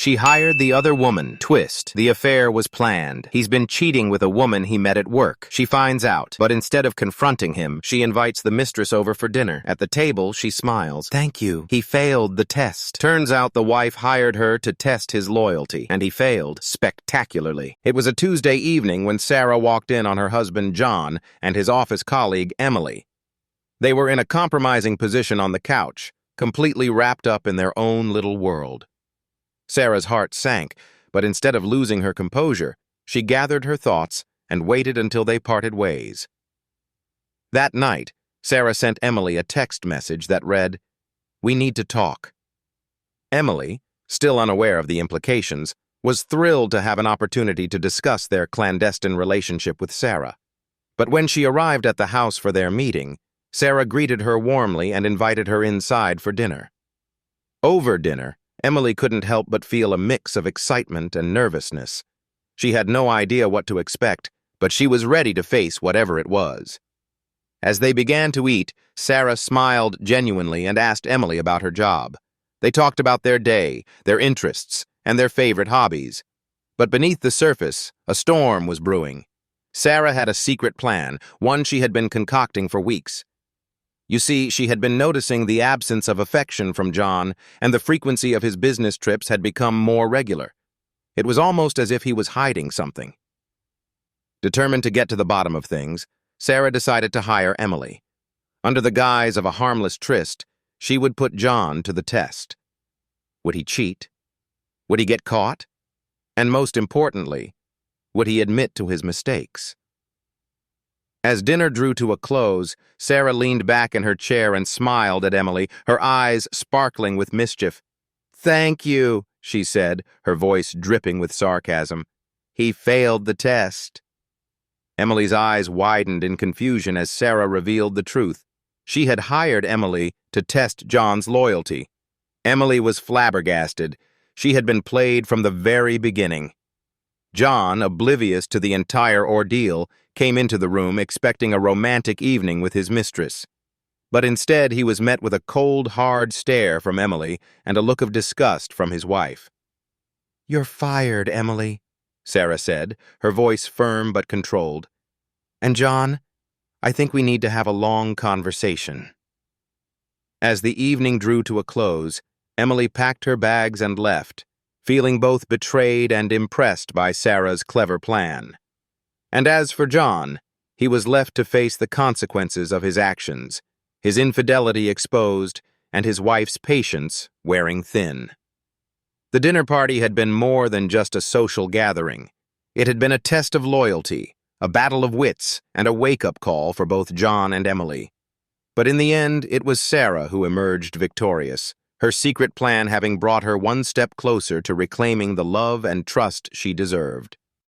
She hired the other woman. Twist. The affair was planned. He's been cheating with a woman he met at work. She finds out, but instead of confronting him, she invites the mistress over for dinner. At the table, she smiles. Thank you. He failed the test. Turns out the wife hired her to test his loyalty, and he failed spectacularly. It was a Tuesday evening when Sarah walked in on her husband John and his office colleague Emily. They were in a compromising position on the couch, completely wrapped up in their own little world. Sarah's heart sank, but instead of losing her composure, she gathered her thoughts and waited until they parted ways. That night, Sarah sent Emily a text message that read, "We need to talk." Emily, still unaware of the implications, was thrilled to have an opportunity to discuss their clandestine relationship with Sarah. But when she arrived at the house for their meeting, Sarah greeted her warmly and invited her inside for dinner. Over dinner, Emily couldn't help but feel a mix of excitement and nervousness. She had no idea what to expect, but she was ready to face whatever it was. As they began to eat, Sarah smiled genuinely and asked Emily about her job. They talked about their day, their interests, and their favorite hobbies. But beneath the surface, a storm was brewing. Sarah had a secret plan, one she had been concocting for weeks. You see, she had been noticing the absence of affection from John, and the frequency of his business trips had become more regular. It was almost as if he was hiding something. Determined to get to the bottom of things, Sarah decided to hire Emily. Under the guise of a harmless tryst, she would put John to the test. Would he cheat? Would he get caught? And most importantly, would he admit to his mistakes? As dinner drew to a close, Sarah leaned back in her chair and smiled at Emily, her eyes sparkling with mischief. "Thank you," she said, her voice dripping with sarcasm. "He failed the test." Emily's eyes widened in confusion as Sarah revealed the truth. She had hired Emily to test John's loyalty. Emily was flabbergasted. She had been played from the very beginning. John, oblivious to the entire ordeal, came into the room expecting a romantic evening with his mistress. But instead he was met with a cold, hard stare from Emily and a look of disgust from his wife. "You're fired, Emily," Sarah said, her voice firm but controlled. "And John, I think we need to have a long conversation." As the evening drew to a close, Emily packed her bags and left, feeling both betrayed and impressed by Sarah's clever plan. And as for John, he was left to face the consequences of his actions, his infidelity exposed, and his wife's patience wearing thin. The dinner party had been more than just a social gathering. It had been a test of loyalty, a battle of wits, and a wake-up call for both John and Emily. But in the end, it was Sarah who emerged victorious, her secret plan having brought her one step closer to reclaiming the love and trust she deserved.